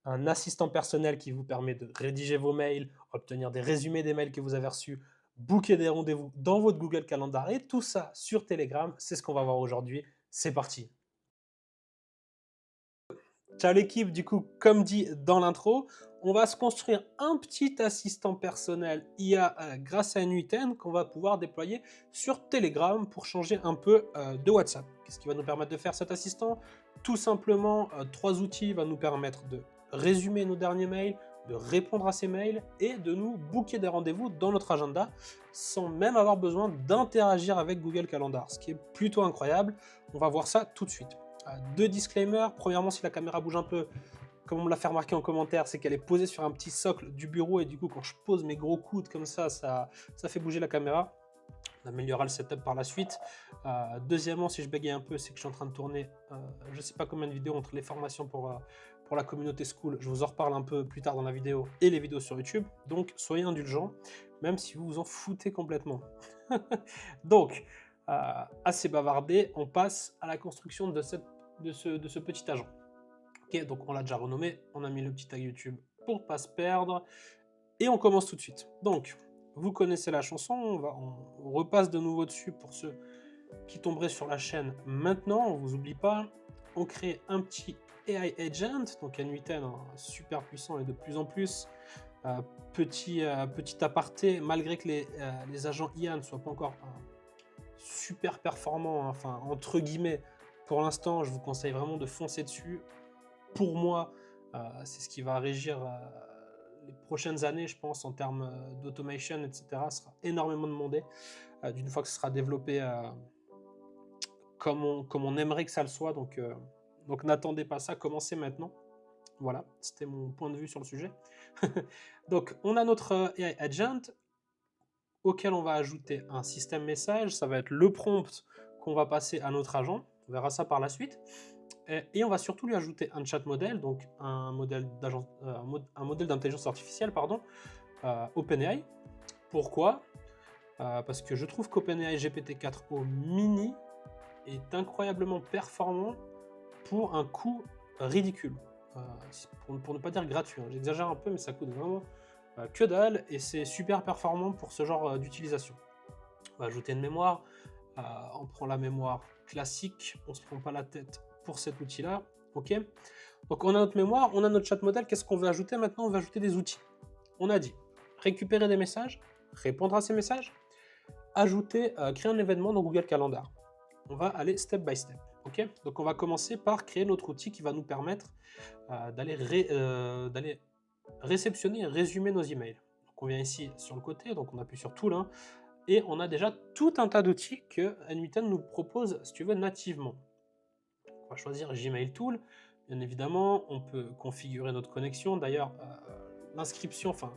un assistant personnel qui vous permet de rédiger vos mails, obtenir des résumés des mails que vous avez reçus, booker des rendez-vous dans votre Google Calendar et tout ça sur Telegram. C'est ce qu'on va voir aujourd'hui. C'est parti. Ciao l'équipe, du coup, comme dit dans l'intro, on va se construire un petit assistant personnel IA grâce à une UTN qu'on va pouvoir déployer sur Telegram pour changer un peu de WhatsApp. Qu'est-ce qui va nous permettre de faire cet assistant? Tout simplement, trois outils vont nous permettre de résumer nos derniers mails, de répondre à ces mails et de nous booker des rendez-vous dans notre agenda sans même avoir besoin d'interagir avec Google Calendar, ce qui est plutôt incroyable. On va voir ça tout de suite. Deux disclaimers. Premièrement, si la caméra bouge un peu, comme on me l'a fait remarquer en commentaire, c'est qu'elle est posée sur un petit socle du bureau et du coup, quand je pose mes gros coudes comme ça fait bouger la caméra. On améliorera le setup par la suite. Deuxièmement, si je bégaye un peu, c'est que je suis en train de tourner je ne sais pas combien de vidéos entre les formations pour la communauté school. Je vous en reparle un peu plus tard dans la vidéo et les vidéos sur YouTube. Donc, soyez indulgents, même si vous vous en foutez complètement. Donc, assez bavardé, on passe à la construction de ce petit agent. Ok, donc on l'a déjà renommé, on a mis le petit tag YouTube pour pas se perdre, et on commence tout de suite. Donc, vous connaissez la chanson, on repasse de nouveau dessus pour ceux qui tomberaient sur la chaîne maintenant, on vous oublie pas, on crée un petit AI Agent, donc un 8 super puissant et de plus en plus. Petit aparté, malgré que les agents IA ne soient pas encore super performants, hein, enfin entre guillemets, pour l'instant, je vous conseille vraiment de foncer dessus. Pour moi, c'est ce qui va régir les prochaines années, je pense, en termes d'automation, etc. Ce sera énormément demandé d'une fois que ce sera développé comme on aimerait que ça le soit. Donc n'attendez pas ça, commencez maintenant. Voilà, c'était mon point de vue sur le sujet. Donc, on a notre AI Agent auquel on va ajouter un système message. Ça va être le prompt qu'on va passer à notre agent. On verra ça par la suite. Et on va surtout lui ajouter un chat modèle, donc un modèle d'intelligence artificielle, pardon, OpenAI. Pourquoi? Parce que je trouve qu'OpenAI GPT-4o Mini est incroyablement performant pour un coût ridicule. Pour ne pas dire gratuit, hein. J'exagère un peu, mais ça coûte vraiment que dalle et c'est super performant pour ce genre d'utilisation. On va ajouter une mémoire, on prend la mémoire classique, on se prend pas la tête pour cet outil-là, ok. Donc on a notre mémoire, on a notre chat modèle, qu'est-ce qu'on veut ajouter maintenant? On va ajouter des outils. On a dit récupérer des messages, répondre à ces messages, ajouter, créer un événement dans Google Calendar. On va aller step by step, ok. Donc on va commencer par créer notre outil qui va nous permettre d'aller réceptionner et résumer nos emails. Donc on vient ici sur le côté, donc on appuie sur Tool, hein, et on a déjà tout un tas d'outils que N8N nous propose, si tu veux, nativement. On va choisir Gmail Tool, bien évidemment, on peut configurer notre connexion. D'ailleurs, l'inscription, enfin,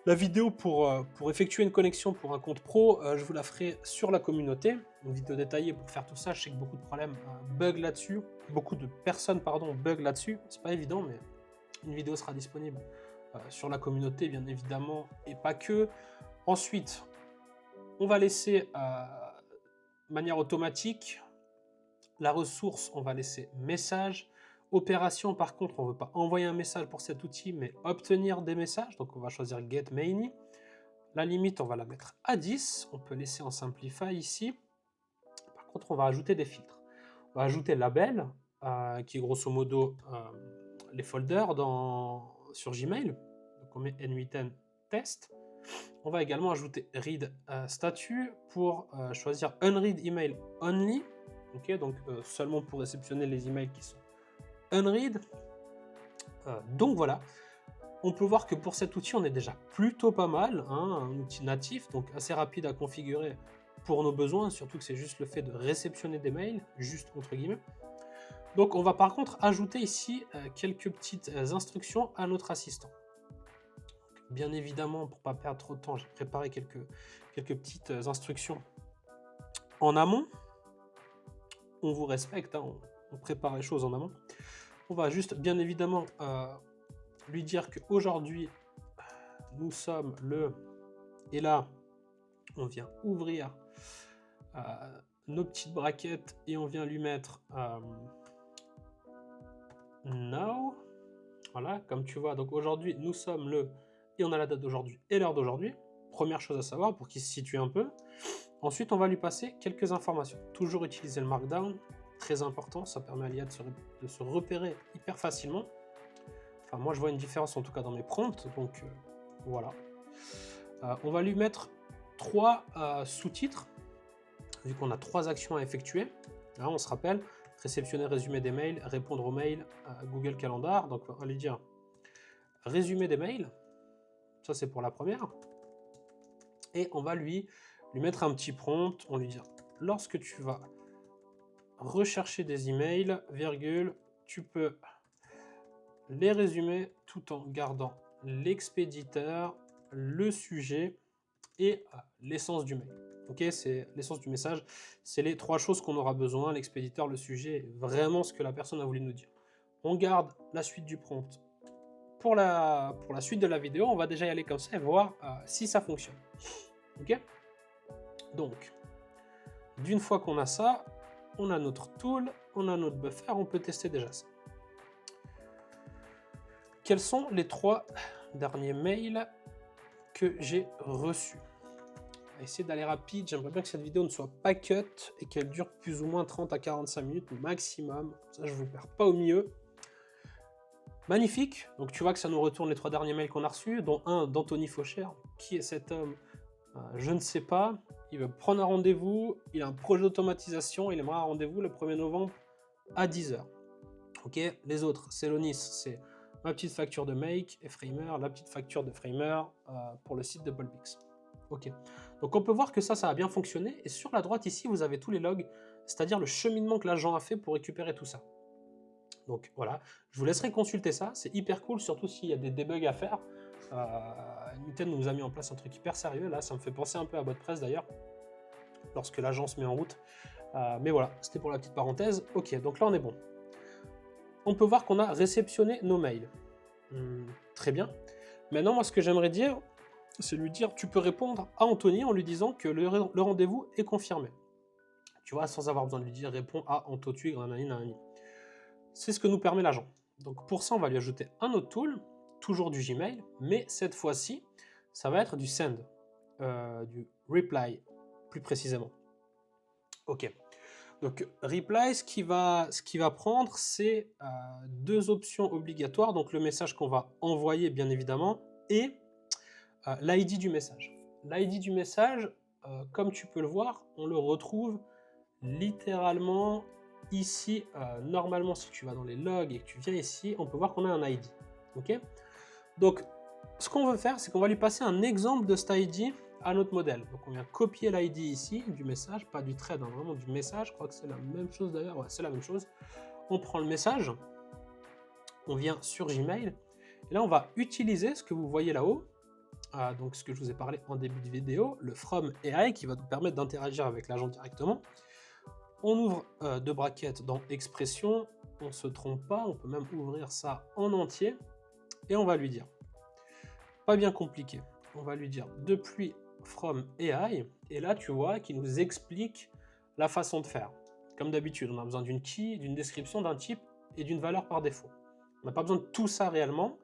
la vidéo pour effectuer une connexion pour un compte pro, je vous la ferai sur la communauté, une vidéo détaillée pour faire tout ça. Je sais que beaucoup de problèmes bug là-dessus, beaucoup de personnes, pardon, bug là-dessus, c'est pas évident, mais une vidéo sera disponible sur la communauté, bien évidemment, et pas que. Ensuite, on va laisser de manière automatique la ressource, on va laisser message. Opération, par contre, on ne veut pas envoyer un message pour cet outil, mais obtenir des messages. Donc, on va choisir Get Many. La limite, on va la mettre à 10. On peut laisser en Simplify ici. Par contre, on va ajouter des filtres. On va ajouter label, qui est grosso modo les folders sur Gmail. Donc, on met N8N test. On va également ajouter read statut pour choisir unread email only. Ok, donc seulement pour réceptionner les emails qui sont unread. Donc voilà, on peut voir que pour cet outil, on est déjà plutôt pas mal, hein, un outil natif, donc assez rapide à configurer pour nos besoins, surtout que c'est juste le fait de réceptionner des mails, juste entre guillemets. Donc on va par contre ajouter ici quelques petites instructions à notre assistant. Bien évidemment, pour ne pas perdre trop de temps, j'ai préparé quelques petites instructions en amont. On vous respecte, hein, on prépare les choses en amont. On va juste, bien évidemment, lui dire qu'aujourd'hui, nous sommes le... Et là, on vient ouvrir nos petites braquettes et on vient lui mettre now. Voilà, comme tu vois, donc aujourd'hui, nous sommes et on a la date d'aujourd'hui et l'heure d'aujourd'hui. Première chose à savoir pour qu'il se situe un peu. Ensuite, on va lui passer quelques informations. Toujours utiliser le Markdown, très important, ça permet à l'IA de se repérer hyper facilement. Enfin, moi, je vois une différence en tout cas dans mes prompts, donc voilà. On va lui mettre 3 sous-titres, vu qu'on a 3 actions à effectuer. Là, on se rappelle, réceptionner, résumer des mails, répondre aux mails, Google Calendar. Donc, on va lui dire résumer des mails, ça c'est pour la première. Et on va lui mettre un petit prompt, on lui dit lorsque tu vas rechercher des emails, virgule, tu peux les résumer tout en gardant l'expéditeur, le sujet et l'essence du mail. Ok, c'est l'essence du message, c'est les 3 choses qu'on aura besoin, l'expéditeur, le sujet, vraiment ce que la personne a voulu nous dire. On garde la suite du prompt. Pour la suite de la vidéo, on va déjà y aller comme ça et voir si ça fonctionne. Ok. Donc, d'une fois qu'on a ça, on a notre tool, on a notre buffer, on peut tester déjà ça. Quels sont les 3 derniers mails que j'ai reçus? On va essayer d'aller rapide, j'aimerais bien que cette vidéo ne soit pas cut et qu'elle dure plus ou moins 30 à 45 minutes maximum, ça je vous perds pas au milieu. Magnifique, donc tu vois que ça nous retourne les 3 derniers mails qu'on a reçus, dont un d'Anthony Faucher. Qui est cet homme? Je ne sais pas, il veut prendre un rendez-vous, il a un projet d'automatisation, il aimerait un rendez-vous le 1er novembre à 10 h. Ok, les autres, Celonis, c'est ma petite facture de Make et Framer, la petite facture de Framer pour le site de Bolbix. Ok, donc on peut voir que ça a bien fonctionné, et sur la droite ici, vous avez tous les logs, c'est-à-dire le cheminement que l'agent a fait pour récupérer tout ça. Donc voilà, je vous laisserai consulter ça, c'est hyper cool, surtout s'il y a des debugs à faire. Newton nous a mis en place un truc hyper sérieux, là ça me fait penser un peu à BotPress d'ailleurs, lorsque l'agent se met en route. Mais voilà, c'était pour la petite parenthèse. Ok, donc là on est bon. On peut voir qu'on a réceptionné nos mails. Très bien. Maintenant, moi ce que j'aimerais dire, c'est lui dire, tu peux répondre à Anthony en lui disant que le rendez-vous est confirmé. Tu vois, sans avoir besoin de lui dire, réponds à Antotu, nanani. C'est ce que nous permet l'agent. Donc pour ça, on va lui ajouter un autre tool, toujours du Gmail, mais cette fois-ci, ça va être du send, du reply, plus précisément. Ok. Donc reply, ce qui va prendre, c'est 2 options obligatoires. Donc le message qu'on va envoyer, bien évidemment, et l'ID du message. L'ID du message, comme tu peux le voir, on le retrouve littéralement ici. Normalement, si tu vas dans les logs et que tu viens ici, on peut voir qu'on a un ID. Ok. Donc, ce qu'on veut faire, c'est qu'on va lui passer un exemple de cet ID à notre modèle. Donc, on vient copier l'ID ici du message, pas du thread, hein, vraiment du message. Je crois que c'est la même chose d'ailleurs. Ouais, c'est la même chose. On prend le message, on vient sur Gmail, et là, on va utiliser ce que vous voyez là-haut. Donc, ce que je vous ai parlé en début de vidéo, le From AI qui va nous permettre d'interagir avec l'agent directement. On ouvre 2 brackets dans expression, on ne se trompe pas, on peut même ouvrir ça en entier, et on va lui dire, pas bien compliqué, on va lui dire depuis from AI, et là tu vois qu'il nous explique la façon de faire. Comme d'habitude, on a besoin d'une key, d'une description, d'un type et d'une valeur par défaut. On n'a pas besoin de tout ça réellement,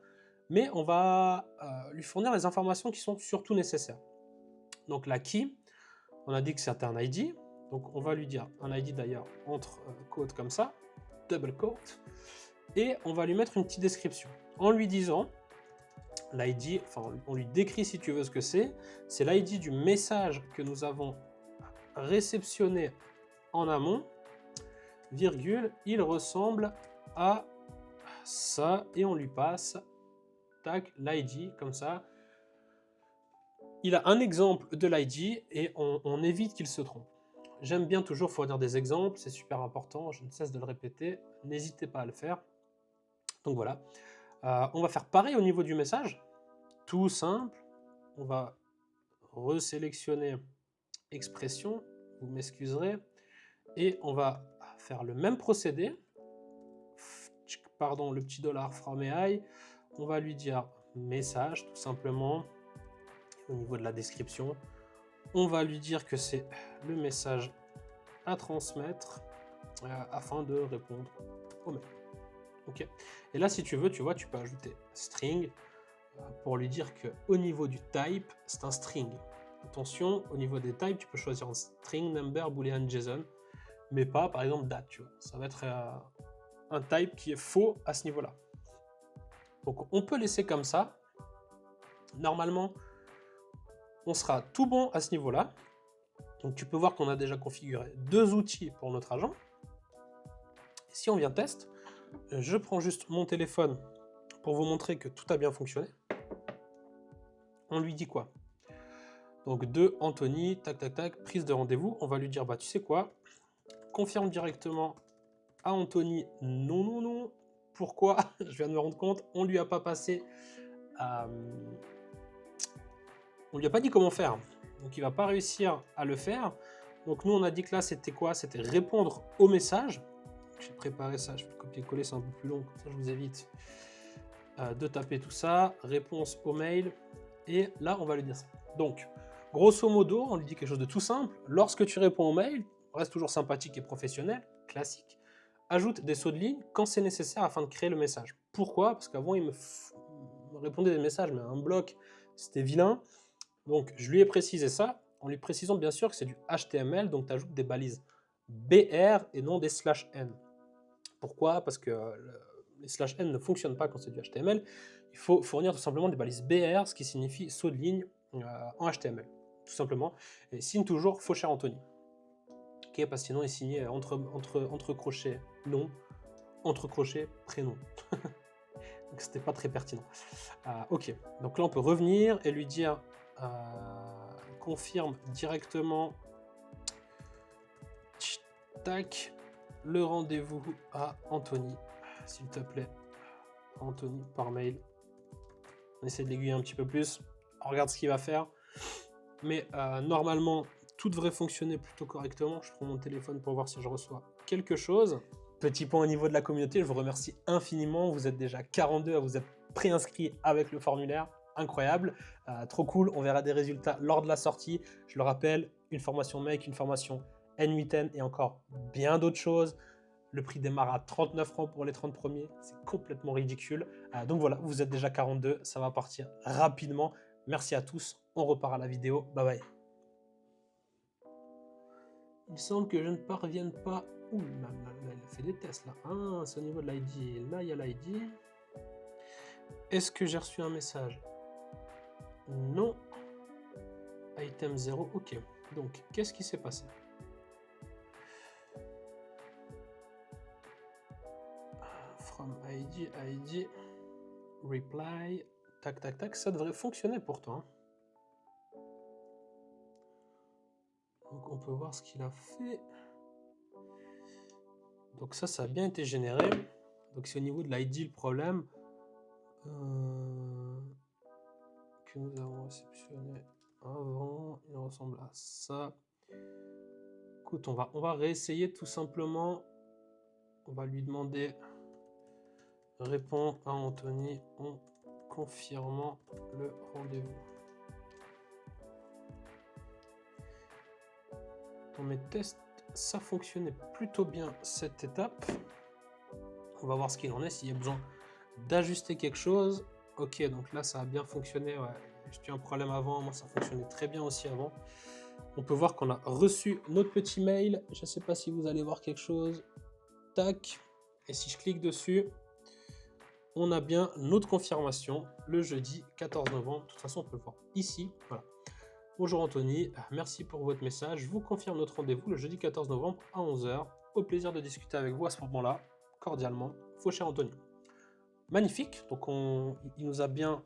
mais on va lui fournir les informations qui sont surtout nécessaires. Donc la key, on a dit que c'était un ID, donc on va lui dire un ID d'ailleurs entre quotes comme ça, double quote, et on va lui mettre une petite description en lui disant l'ID, enfin on lui décrit si tu veux ce que c'est l'ID du message que nous avons réceptionné en amont, virgule, il ressemble à ça, et on lui passe tac l'ID comme ça. Il a un exemple de l'ID et on évite qu'il se trompe. J'aime bien toujours fournir des exemples, c'est super important, je ne cesse de le répéter, n'hésitez pas à le faire. Donc voilà, on va faire pareil au niveau du message, tout simple, on va resélectionner expression, vous m'excuserez, et on va faire le même procédé, pardon, le petit dollar from AI, on va lui dire message tout simplement, au niveau de la description, on va lui dire que c'est le message à transmettre afin de répondre au mail. Ok. Et là, si tu veux, tu vois, tu peux ajouter string pour lui dire que au niveau du type, c'est un string. Attention, au niveau des types, tu peux choisir un string, number, boolean, JSON, mais pas, par exemple, date, tu vois. Ça va être un type qui est faux à ce niveau-là. Donc, on peut laisser comme ça. Normalement, on sera tout bon à ce niveau-là. Donc, tu peux voir qu'on a déjà configuré 2 outils pour notre agent. Et si on vient test, je prends juste mon téléphone pour vous montrer que tout a bien fonctionné. On lui dit quoi? Donc, de Anthony, tac, tac, tac, prise de rendez-vous. On va lui dire, bah, tu sais quoi? Confirme directement à Anthony, non, non, non. Pourquoi? Je viens de me rendre compte, on lui a pas passé... on lui a pas dit comment faire. Donc, il va pas réussir à le faire. Donc, nous, on a dit que là, c'était quoi? C'était répondre au message. J'ai préparé ça, je vais le copier-coller, c'est un peu plus long, comme ça je vous évite de taper tout ça. Réponse au mail. Et là, on va lui dire ça. Donc, grosso modo, on lui dit quelque chose de tout simple. Lorsque tu réponds au mail, reste toujours sympathique et professionnel, classique. Ajoute des sauts de ligne quand c'est nécessaire afin de créer le message. Pourquoi? Parce qu'avant, il me répondait des messages, mais un bloc, c'était vilain. Donc, je lui ai précisé ça, en lui précisant bien sûr que c'est du HTML, donc tu ajoutes des balises BR et non des /n. Pourquoi? Parce que les /n ne fonctionnent pas quand c'est du HTML. Il faut fournir tout simplement des balises BR, ce qui signifie saut de ligne en HTML, tout simplement. Et signe toujours faux cher Anthony. Ok, parce que sinon il signait entre crochets nom, entre crochets prénom. Donc c'était pas très pertinent. Ok, donc là on peut revenir et lui dire confirme directement tac le rendez-vous à Anthony, s'il te plaît. Anthony par mail. On essaie de l'aiguiller un petit peu plus. On regarde ce qu'il va faire. Mais normalement, tout devrait fonctionner plutôt correctement. Je prends mon téléphone pour voir si je reçois quelque chose. Petit point au niveau de la communauté, je vous remercie infiniment. Vous êtes déjà 42 à vous être préinscrits avec le formulaire. Incroyable, trop cool. On verra des résultats lors de la sortie. Je le rappelle, une formation Make, une formation N8N et encore bien d'autres choses. Le prix démarre à 39 francs pour les 30 premiers. C'est complètement ridicule. Donc voilà, vous êtes déjà 42. Ça va partir rapidement. Merci à tous. On repart à la vidéo. Bye bye. Il semble que je ne parvienne pas. Ouh là là là, il a fait des tests là. Ah, c'est au niveau de l'ID. Là, il y a l'ID. Est-ce que j'ai reçu un message? Non. Item 0. Ok. Donc, qu'est-ce qui s'est passé? From ID, reply, tac, tac, tac, ça devrait fonctionner pourtant. Donc on peut voir ce qu'il a fait. Donc ça a bien été généré. Donc c'est au niveau de l'ID le problème que nous avons réceptionné avant. Il ressemble à ça. Écoute, on va réessayer tout simplement. On va lui demander répond à Anthony en confirmant le rendez-vous. Dans mes tests, ça fonctionnait plutôt bien cette étape. On va voir ce qu'il en est, s'il y a besoin d'ajuster quelque chose. Ok, donc là ça a bien fonctionné. Ouais. J'ai eu un problème avant, moi ça fonctionnait très bien aussi avant. On peut voir qu'on a reçu notre petit mail. Je ne sais pas si vous allez voir quelque chose. Tac. Et si je clique dessus, on a bien notre confirmation le jeudi 14 novembre. De toute façon, on peut le voir ici. Voilà. Bonjour Anthony, merci pour votre message. Je vous confirme notre rendez-vous le jeudi 14 novembre à 11 h. Au plaisir de discuter avec vous à ce moment-là. Cordialement, Faucher Anthony. Magnifique. Donc, il nous a bien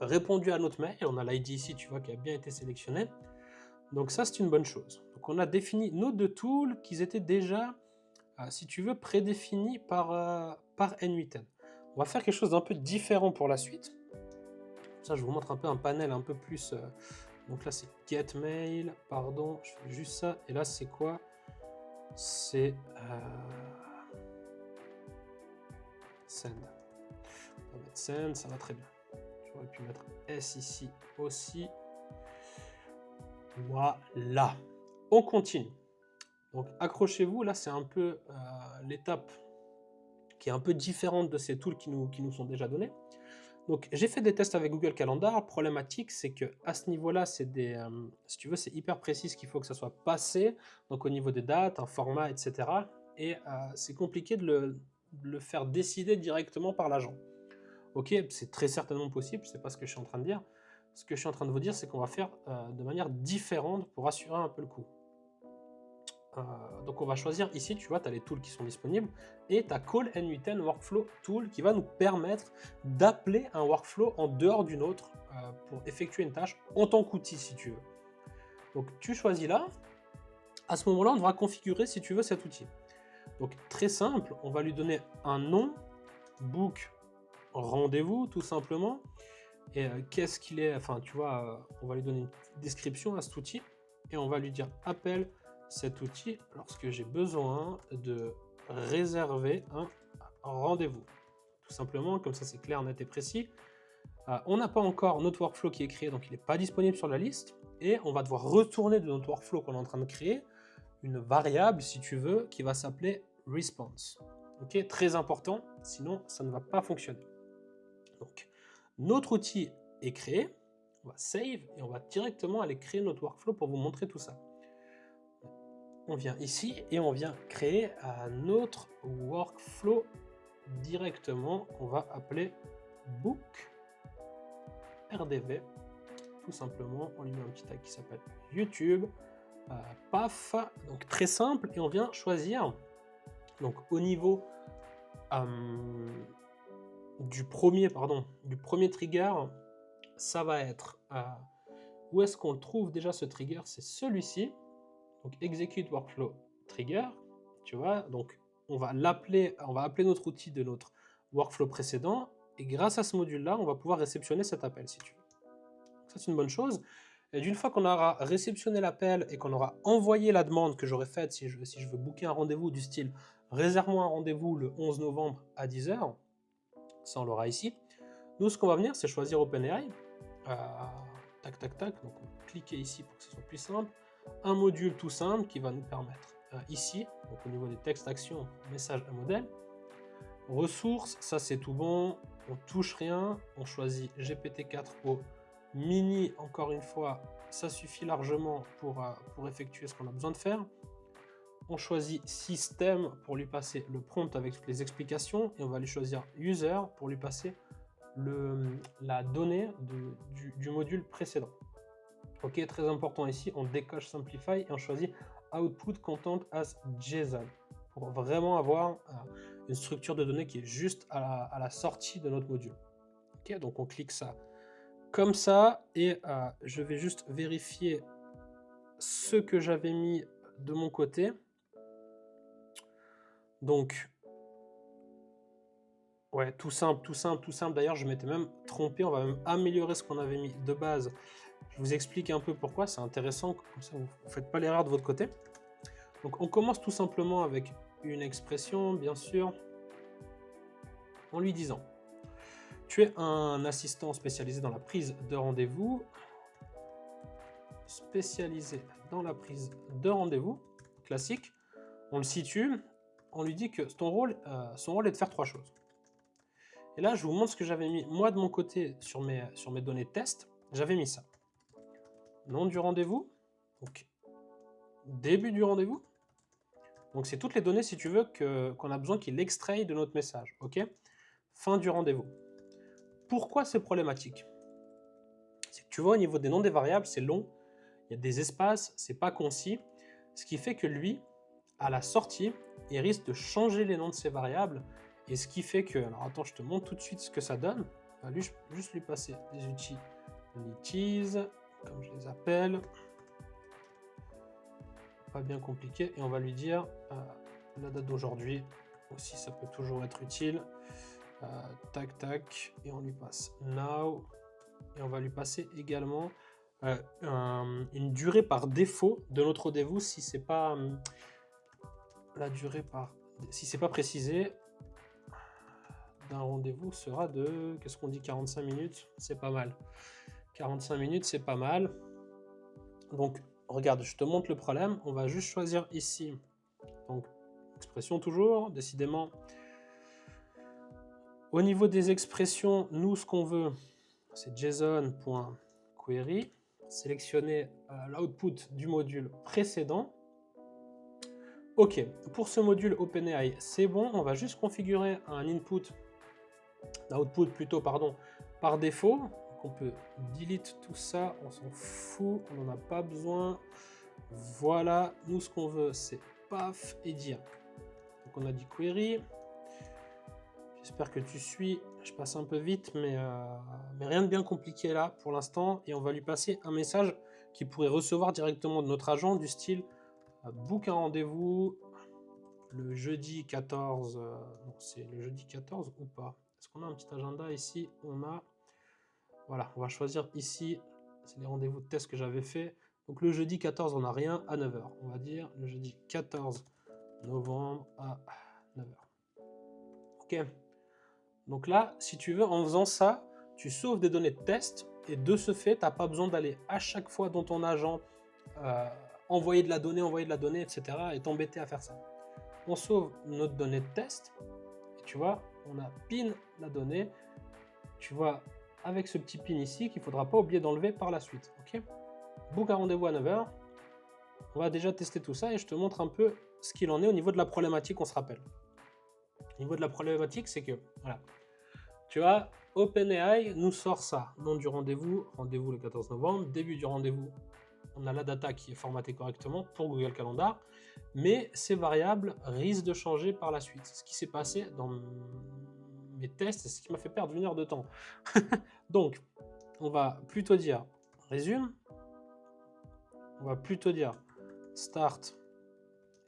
répondu à notre mail. On a l'ID ici, tu vois, qui a bien été sélectionné. Donc, ça, c'est une bonne chose. Donc, on a défini nos deux tools qui étaient déjà, si tu veux, prédéfinis par N8N. On va faire quelque chose d'un peu différent pour la suite. Ça, je vous montre un peu un panel un peu plus. Donc là, c'est get mail, pardon, je fais juste ça. Et là, c'est quoi? C'est send. On va mettre send, ça va très bien. J'aurais pu mettre S ici aussi. Voilà. On continue. Donc accrochez-vous, là, c'est un peu l'étape qui est un peu différente de ces tools qui nous sont déjà donnés. Donc j'ai fait des tests avec Google Calendar. Problématique, c'est que à ce niveau-là, c'est si tu veux, c'est hyper précis ce qu'il faut que ça soit passé, donc au niveau des dates, un format, etc. Et c'est compliqué de le faire décider directement par l'agent. Ok, c'est très certainement possible, c'est pas ce que je suis en train de dire. Ce que je suis en train de vous dire, c'est qu'on va faire de manière différente pour assurer un peu le coup. Donc on va choisir ici, tu vois, tu as les tools qui sont disponibles et tu as Call N8N Workflow Tool qui va nous permettre d'appeler un workflow en dehors d'une autre pour effectuer une tâche en tant qu'outil si tu veux. Donc tu choisis là, à ce moment-là on devra configurer si tu veux cet outil. Donc très simple, on va lui donner un nom, book, rendez-vous tout simplement. Et qu'est-ce qu'il est, enfin tu vois, on va lui donner une description à cet outil et on va lui dire appelle cet outil lorsque j'ai besoin de réserver un rendez-vous. Tout simplement, comme ça c'est clair, net et précis. On n'a pas encore notre workflow qui est créé, donc il n'est pas disponible sur la liste. Et on va devoir retourner de notre workflow qu'on est en train de créer une variable, si tu veux, qui va s'appeler response. Ok, très important, sinon ça ne va pas fonctionner. Donc, notre outil est créé, on va save et on va directement aller créer notre workflow pour vous montrer tout ça. On vient ici et on vient créer un autre workflow directement qu'on va appeler book RDV. Tout simplement, on lui met un petit tag qui s'appelle YouTube. Paf, donc très simple et on vient choisir. Donc au niveau du premier trigger, ça va être où est-ce qu'on le trouve déjà ce trigger? C'est celui-ci. Donc execute workflow trigger, tu vois, donc on va appeler notre outil de notre workflow précédent et grâce à ce module là on va pouvoir réceptionner cet appel si tu veux. Donc ça c'est une bonne chose. Et d'une fois qu'on aura réceptionné l'appel et qu'on aura envoyé la demande que j'aurais faite si je veux booker un rendez-vous du style réserve-moi un rendez-vous le 11 novembre à 10h, ça on l'aura ici. Nous ce qu'on va venir c'est choisir OpenAI, tac tac tac, donc on va cliquer ici pour que ce soit plus simple. Un module tout simple qui va nous permettre ici, donc au niveau des textes actions, message à modèle, ressources, ça c'est tout bon, on touche rien, on choisit GPT-4o mini, encore une fois, ça suffit largement pour effectuer ce qu'on a besoin de faire. On choisit système pour lui passer le prompt avec les explications et on va lui choisir user pour lui passer la donnée du module précédent. Ok, très important ici, on décoche Simplify et on choisit Output Content as JSON pour vraiment avoir une structure de données qui est juste à la sortie de notre module. Ok, donc on clique ça comme ça et je vais juste vérifier ce que j'avais mis de mon côté. Donc, ouais, tout simple, tout simple, tout simple. D'ailleurs, je m'étais même trompé, on va même améliorer ce qu'on avait mis de base. Je vous explique un peu pourquoi, c'est intéressant, comme ça vous ne faites pas l'erreur de votre côté. Donc on commence tout simplement avec une expression, bien sûr, en lui disant « Tu es un assistant spécialisé dans la prise de rendez-vous, classique, on le situe, on lui dit que son rôle est de faire 3 choses. Et là, je vous montre ce que j'avais mis, moi de mon côté, sur mes données de test, j'avais mis ça. Nom du rendez-vous, donc début du rendez-vous. Donc c'est toutes les données, si tu veux, qu'on a besoin qu'il extraille de notre message. Ok. Fin du rendez-vous. Pourquoi c'est problématique? C'est que tu vois, au niveau des noms des variables, c'est long, il y a des espaces, c'est pas concis, ce qui fait que lui, à la sortie, il risque de changer les noms de ses variables, et ce qui fait que, alors attends, je te montre tout de suite ce que ça donne. On va juste lui passer des utilities, comme je les appelle, pas bien compliqué, et on va lui dire la date d'aujourd'hui aussi, ça peut toujours être utile. Tac tac, et on lui passe now, et on va lui passer également une durée par défaut de notre rendez-vous si c'est pas si c'est pas précisé. D'un rendez-vous sera de, qu'est-ce qu'on dit, 45 minutes, c'est pas mal. 45 minutes, c'est pas mal. Donc, regarde, je te montre le problème. On va juste choisir ici, donc, expression toujours, décidément, Au niveau des expressions, nous, ce qu'on veut, c'est json.query, sélectionner l'output du module précédent. Ok, pour ce module OpenAI, c'est bon, on va juste configurer un output plutôt, pardon, par défaut. Donc on peut delete tout ça, on s'en fout, on n'en a pas besoin. Voilà, nous ce qu'on veut, c'est paf et dire. Donc on a dit query. J'espère que tu suis, je passe un peu vite, mais rien de bien compliqué là pour l'instant. Et on va lui passer un message qu'il pourrait recevoir directement de notre agent du style book un rendez-vous le jeudi 14. Non, c'est le jeudi 14 ou pas? Est-ce qu'on a un petit agenda ici? On a. Voilà, on va choisir ici. C'est les rendez-vous de test que j'avais fait. Donc le jeudi 14, on n'a rien à 9h. On va dire le jeudi 14 novembre à 9h. Ok. Donc là, si tu veux, en faisant ça, tu sauves des données de test et de ce fait, tu n'as pas besoin d'aller à chaque fois dans ton agent envoyer de la donnée, etc. et t'embêter à faire ça. On sauve notre donnée de test et tu vois, on a pin la donnée. Tu vois, avec ce petit pin ici qu'il ne faudra pas oublier d'enlever par la suite. Ok, book un rendez-vous à 9h. On va déjà tester tout ça et je te montre un peu ce qu'il en est au niveau de la problématique, on se rappelle. Au niveau de la problématique, c'est que, voilà, tu vois, OpenAI nous sort ça. Nom du rendez-vous le 14 novembre, début du rendez-vous. On a la data qui est formatée correctement pour Google Calendar, mais ces variables risquent de changer par la suite. Ce qui s'est passé dans mes tests, c'est ce qui m'a fait perdre 1 heure de temps. Donc, on va plutôt dire résume. On va plutôt dire start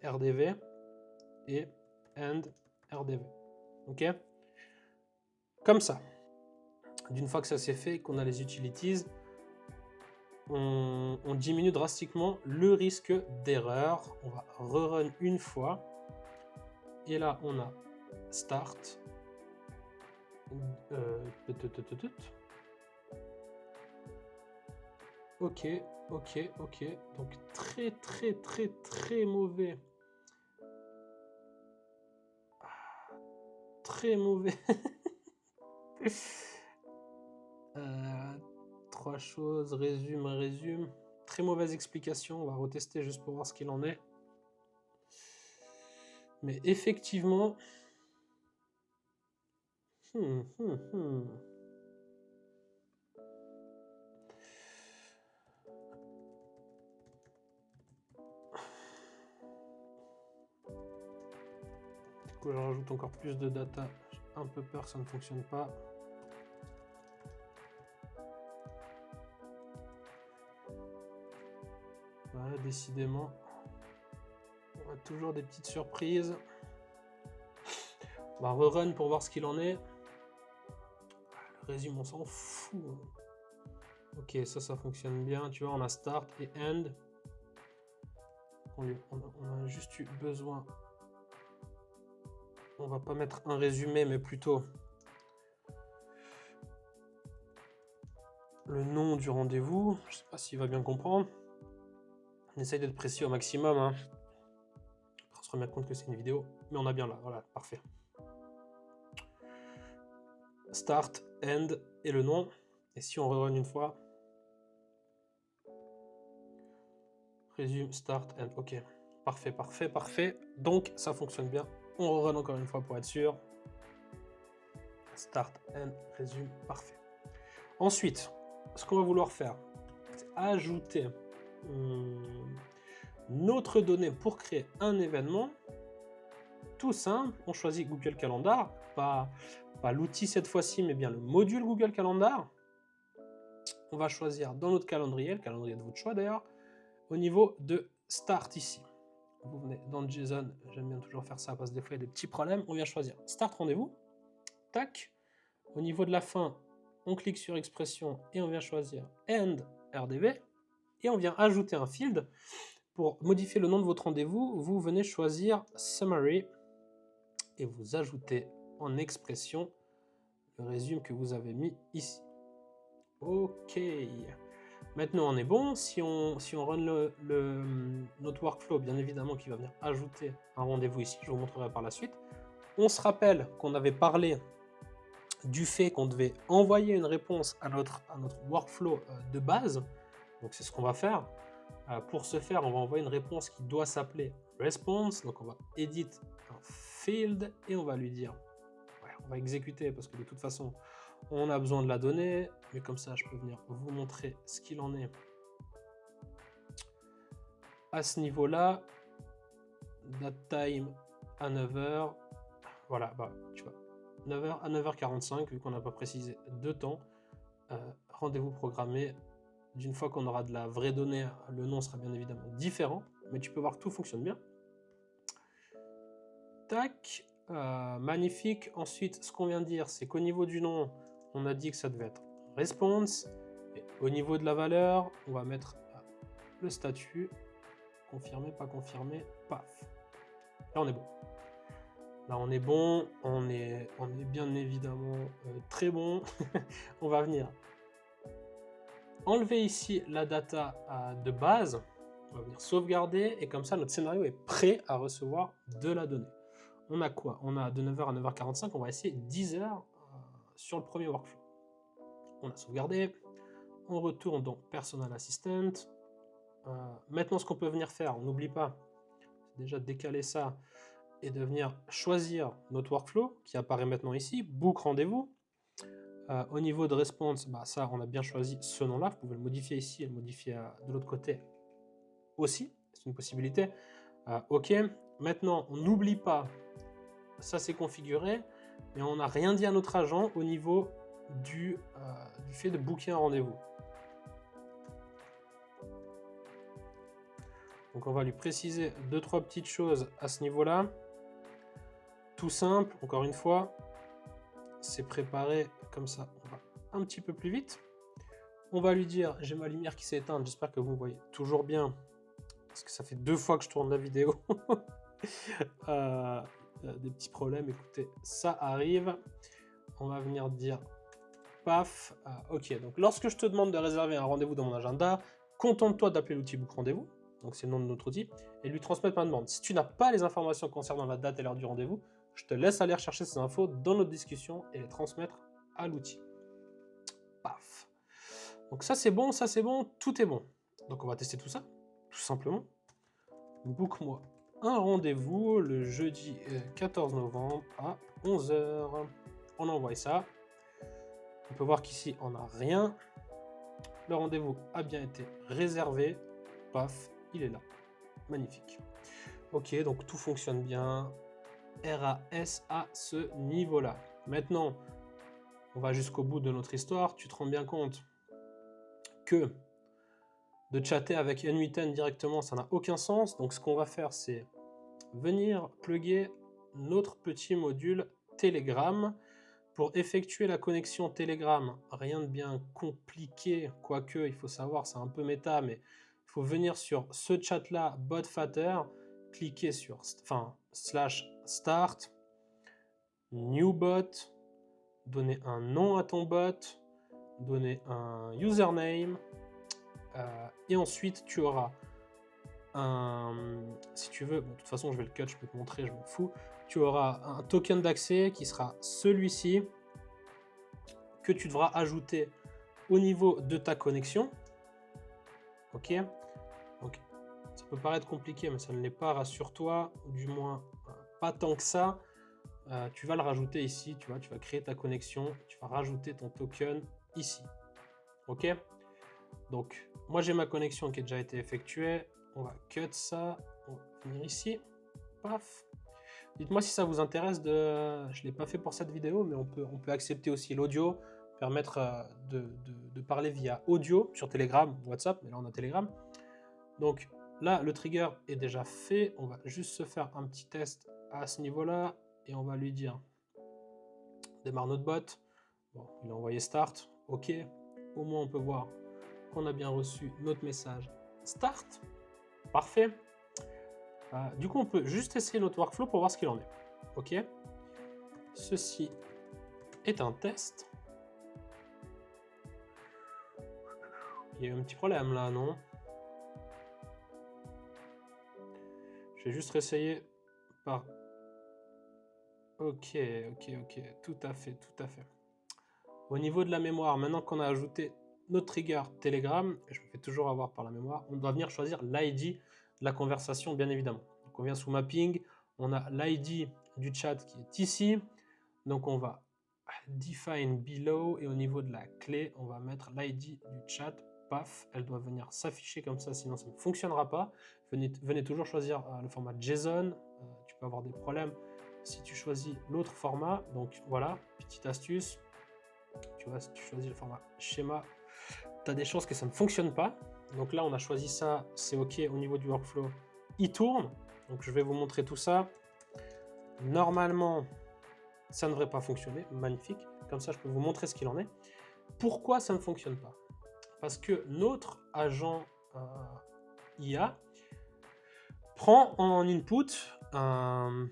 RDV et end RDV. Ok? Comme ça. D'une fois que ça s'est fait et qu'on a les utilities, on diminue drastiquement le risque d'erreur. On va rerun une fois. Et là, on a start. Ok. Donc très mauvais. Très mauvais. 3 choses, résume. Très mauvaise explication, on va retester juste pour voir ce qu'il en est. Mais effectivement... Du coup, je rajoute encore plus de data. J'ai un peu peur que ça ne fonctionne pas. Ouais, décidément. On a toujours des petites surprises. On va rerun pour voir ce qu'il en est. Le résumé, on s'en fout. Ok, ça fonctionne bien. Tu vois, on a start et end. On a juste eu besoin. On va pas mettre un résumé, mais plutôt le nom du rendez-vous. Je sais pas s'il va bien comprendre. On essaye d'être précis au maximum. Hein. On se remet compte que c'est une vidéo, mais on a bien là. Voilà, parfait. Start, end et le nom. Et si on rerun une fois, résume, start, end. Ok, parfait. Donc ça fonctionne bien. On rerun encore une fois pour être sûr. Start, end, résume, parfait. Ensuite, ce qu'on va vouloir faire, c'est ajouter notre donnée pour créer un événement. Tout simple, on choisit Google Calendar, pas l'outil cette fois-ci, mais bien le module Google Calendar. On va choisir dans notre calendrier, le calendrier de votre choix d'ailleurs, au niveau de Start ici. Vous venez dans JSON, j'aime bien toujours faire ça parce que des fois il y a des petits problèmes. On vient choisir Start rendez-vous. Tac. Au niveau de la fin, on clique sur expression et on vient choisir End RDV. Et on vient ajouter un field. Pour modifier le nom de votre rendez-vous, vous venez choisir Summary et vous ajoutez en expression le résumé que vous avez mis ici. Ok. Maintenant on est bon. Si on run notre workflow, bien évidemment qui va venir ajouter un rendez-vous ici, je vous montrerai par la suite. On se rappelle qu'on avait parlé du fait qu'on devait envoyer une réponse à notre workflow de base. Donc c'est ce qu'on va faire. Pour ce faire, on va envoyer une réponse qui doit s'appeler response. Donc on va edit un field et on va lui dire, ouais, on va exécuter parce que de toute façon, on a besoin de la donnée. Mais comme ça, je peux venir vous montrer ce qu'il en est à ce niveau-là. That time à 9h. Voilà, bah, tu vois, 9h à 9h45, vu qu'on n'a pas précisé de temps. Rendez-vous programmé. D'une fois qu'on aura de la vraie donnée, le nom sera bien évidemment différent, mais tu peux voir que tout fonctionne bien. Tac, magnifique. Ensuite, ce qu'on vient de dire, c'est qu'au niveau du nom, on a dit que ça devait être response. Et au niveau de la valeur, on va mettre le statut. Confirmé, pas confirmé, paf. Là, on est bon. Là, on est bon. On est bien évidemment très bon. On va venir enlever ici la data de base, on va venir sauvegarder et comme ça notre scénario est prêt à recevoir de la donnée. On a quoi? On a de 9h à 9h45, on va essayer 10 heures sur le premier workflow. On a sauvegardé, on retourne dans Personal Assistant. Maintenant ce qu'on peut venir faire, on n'oublie pas, c'est déjà de décaler ça et de venir choisir notre workflow qui apparaît maintenant ici, book rendez-vous. Au niveau de response, bah ça, on a bien choisi ce nom-là. Vous pouvez le modifier ici et le modifier de l'autre côté aussi. C'est une possibilité. OK. Maintenant, on n'oublie pas, ça c'est configuré, mais on n'a rien dit à notre agent au niveau du fait de booker un rendez-vous. Donc on va lui préciser 2-3 petites choses à ce niveau-là. Tout simple, encore une fois, c'est préparé comme ça, on va un petit peu plus vite. On va lui dire, j'ai ma lumière qui s'est éteinte, j'espère que vous voyez toujours bien, parce que ça fait 2 fois que je tourne la vidéo. Des petits problèmes, écoutez, ça arrive. On va venir dire, paf, ok, donc lorsque je te demande de réserver un rendez-vous dans mon agenda, contente-toi d'appeler l'outil Book Rendez-vous, donc c'est le nom de notre outil, et lui transmettre ma demande. Si tu n'as pas les informations concernant la date et l'heure du rendez-vous, je te laisse aller rechercher ces infos dans notre discussion et les transmettre à l'outil. Paf. Donc ça c'est bon, tout est bon. Donc on va tester tout ça, tout simplement. Book-moi un rendez-vous le jeudi 14 novembre à 11h. On envoie ça. On peut voir qu'ici on n'a rien. Le rendez-vous a bien été réservé. Paf, il est là. Magnifique. Ok, donc tout fonctionne bien. RAS à ce niveau-là. Maintenant, on va jusqu'au bout de notre histoire. Tu te rends bien compte que de chatter avec N8N directement, ça n'a aucun sens. Donc ce qu'on va faire, c'est venir plugger notre petit module Telegram pour effectuer la connexion Telegram. Rien de bien compliqué, quoique il faut savoir, c'est un peu méta, mais il faut venir sur ce chat-là, botfatter, cliquer sur /start, new bot, donner un nom à ton bot, donner un username, et ensuite tu auras si tu veux, bon, de toute façon je vais le cut, je peux te montrer, je m'en fous. Tu auras un token d'accès qui sera celui-ci que tu devras ajouter au niveau de ta connexion. Ok, donc ça peut paraître compliqué, mais ça ne l'est pas, rassure-toi, ou du moins pas tant que ça. Tu vas le rajouter ici, tu vas créer ta connexion, tu vas rajouter ton token ici. Ok, donc moi j'ai ma connexion qui a déjà été effectuée. On va cut ça, on va venir ici, paf. Dites-moi si ça vous intéresse je ne l'ai pas fait pour cette vidéo, mais on peut accepter aussi l'audio, permettre de parler via audio sur Telegram, WhatsApp, mais là on a Telegram. Donc là, le trigger est déjà fait, on va juste se faire un petit test à ce niveau-là, et on va lui dire, démarre notre bot. Bon, il a envoyé start, ok, au moins on peut voir qu'on a bien reçu notre message start. Parfait. Du coup, on peut juste essayer notre workflow pour voir ce qu'il en est. Ok. Ceci est un test. Il y a eu un petit problème là, non? Je vais juste réessayer par... Ok. Tout à fait. Au niveau de la mémoire, maintenant qu'on a ajouté notre trigger Telegram, et je me fais toujours avoir par la mémoire, on doit venir choisir l'ID de la conversation, bien évidemment. Donc on vient sous mapping, on a l'ID du chat qui est ici, donc on va define below, et au niveau de la clé, on va mettre l'ID du chat, paf, elle doit venir s'afficher comme ça, sinon ça ne fonctionnera pas. Venez toujours choisir le format JSON, tu peux avoir des problèmes si tu choisis l'autre format, donc voilà, petite astuce. Tu vois, si tu choisis le format schéma, tu as des chances que ça ne fonctionne pas. Donc là, on a choisi ça, c'est OK au niveau du workflow. Il tourne. Donc je vais vous montrer tout ça. Normalement, ça ne devrait pas fonctionner. Magnifique. Comme ça, je peux vous montrer ce qu'il en est. Pourquoi ça ne fonctionne pas? Parce que notre agent IA prend en input un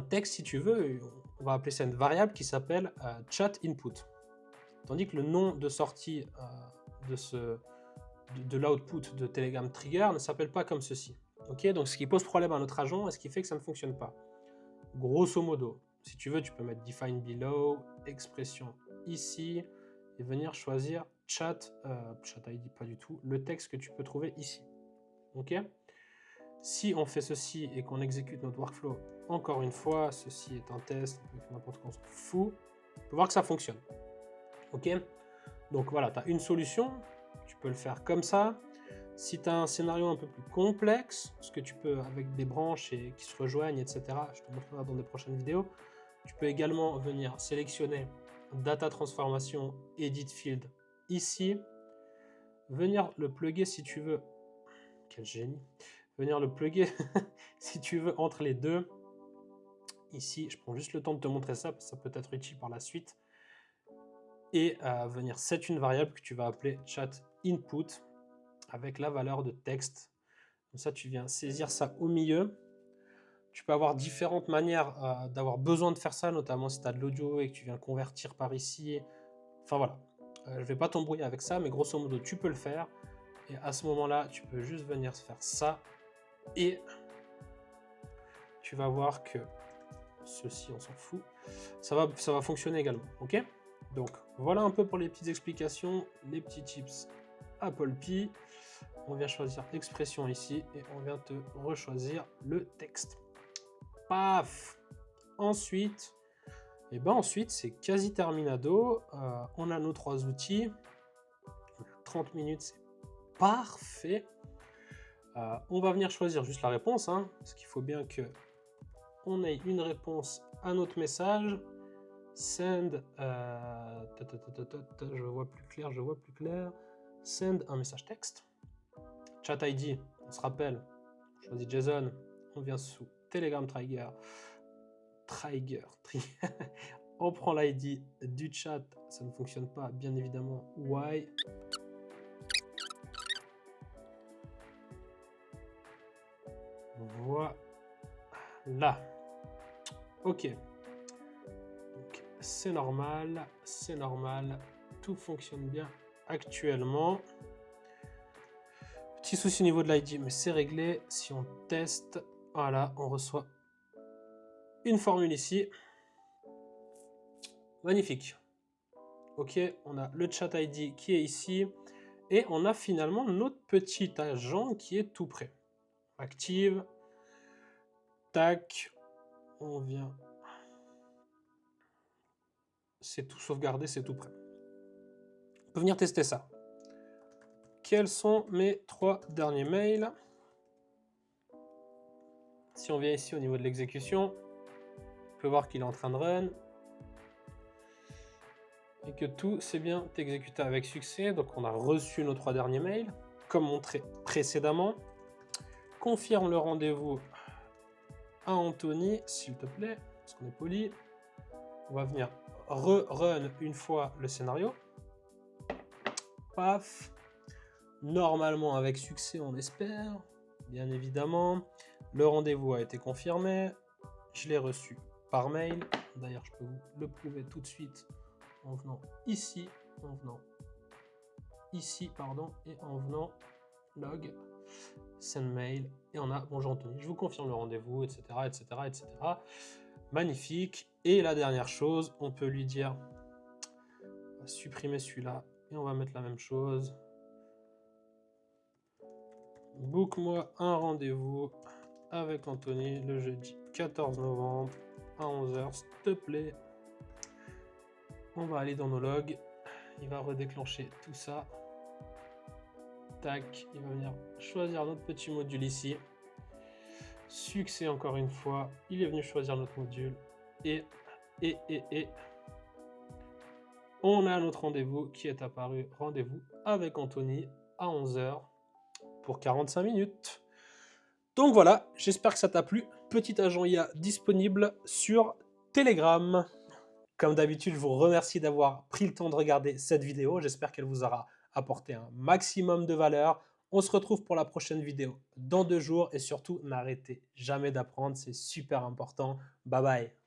texte, si tu veux. On va appeler ça une variable qui s'appelle chat input. Tandis que le nom de sortie de l'output de Telegram Trigger ne s'appelle pas comme ceci. Ok, donc ce qui pose problème à notre agent et ce qui fait que ça ne fonctionne pas. Grosso modo, si tu veux, tu peux mettre define below, expression ici, et venir choisir chat ID, pas du tout, le texte que tu peux trouver ici. Ok. Si on fait ceci et qu'on exécute notre workflow, encore une fois, ceci est un test, on peut faire n'importe quoi, on s'en fout, on peut voir que ça fonctionne. Ok, donc voilà, tu as une solution, tu peux le faire comme ça. Si tu as un scénario un peu plus complexe, ce que tu peux avec des branches et qui se rejoignent, etc., je te montrerai dans des prochaines vidéos, tu peux également venir sélectionner Data Transformation, Edit Field ici, venir le plugger si tu veux, quel génie, venir le plugger si tu veux entre les deux, ici, je prends juste le temps de te montrer ça, parce que ça peut être utile par la suite, et venir set une variable que tu vas appeler chat input avec la valeur de texte. Comme ça, tu viens saisir ça au milieu. Tu peux avoir différentes manières d'avoir besoin de faire ça, notamment si tu as de l'audio et que tu viens le convertir par ici. Enfin voilà, je ne vais pas t'embrouiller avec ça, mais grosso modo, tu peux le faire. Et à ce moment-là, tu peux juste venir faire ça. Et tu vas voir que ceci, on s'en fout, ça va fonctionner également. Ok ? Donc voilà un peu pour les petites explications, les petits tips Apple Pie. On vient choisir expression ici et on vient te rechoisir le texte. Paf. Ensuite, ensuite c'est quasi terminado. On a nos trois outils. On a 30 minutes, c'est parfait. On va venir choisir juste la réponse, hein, parce qu'il faut bien que on ait une réponse à notre message. Send, je vois plus clair. Send un message texte. Chat ID, on se rappelle, on choisit JSON, on vient sous Telegram Trigger. On prend l'ID du chat, ça ne fonctionne pas, bien évidemment. Why? Voilà. Ok. C'est normal, tout fonctionne bien actuellement. Petit souci au niveau de l'ID, mais c'est réglé. Si on teste, voilà, on reçoit une formule ici. Magnifique. Ok, on a le chat ID qui est ici. Et on a finalement notre petit agent qui est tout prêt. Active. Tac. On vient. C'est tout sauvegardé, c'est tout prêt. On peut venir tester ça. Quels sont mes 3 derniers mails? Si on vient ici au niveau de l'exécution, on peut voir qu'il est en train de run et que tout s'est bien exécuté avec succès. Donc on a reçu nos 3 derniers mails, comme montré précédemment. Confirme le rendez-vous à Anthony, s'il te plaît, parce qu'on est poli. On va venir run une fois le scénario. Paf. Normalement avec succès, on espère. Bien évidemment. Le rendez-vous a été confirmé. Je l'ai reçu par mail. D'ailleurs, je peux vous le prouver tout de suite en venant ici, et en venant log, send mail, et on a bonjour Anthony, je vous confirme le rendez-vous, etc., etc. Magnifique. Et la dernière chose, on peut lui dire va supprimer celui-là et on va mettre la même chose. Book-moi un rendez-vous avec Anthony le jeudi 14 novembre à 11 h, s'il te plaît. On va aller dans nos logs. Il va redéclencher tout ça. Tac, il va venir choisir notre petit module ici. Succès encore une fois. Il est venu choisir notre module. Et on a notre rendez-vous qui est apparu. Rendez-vous avec Anthony à 11 h pour 45 minutes. Donc voilà, j'espère que ça t'a plu. Petit agent IA disponible sur Telegram. Comme d'habitude, je vous remercie d'avoir pris le temps de regarder cette vidéo. J'espère qu'elle vous aura apporté un maximum de valeur. On se retrouve pour la prochaine vidéo dans 2 jours. Et surtout, n'arrêtez jamais d'apprendre, c'est super important. Bye bye.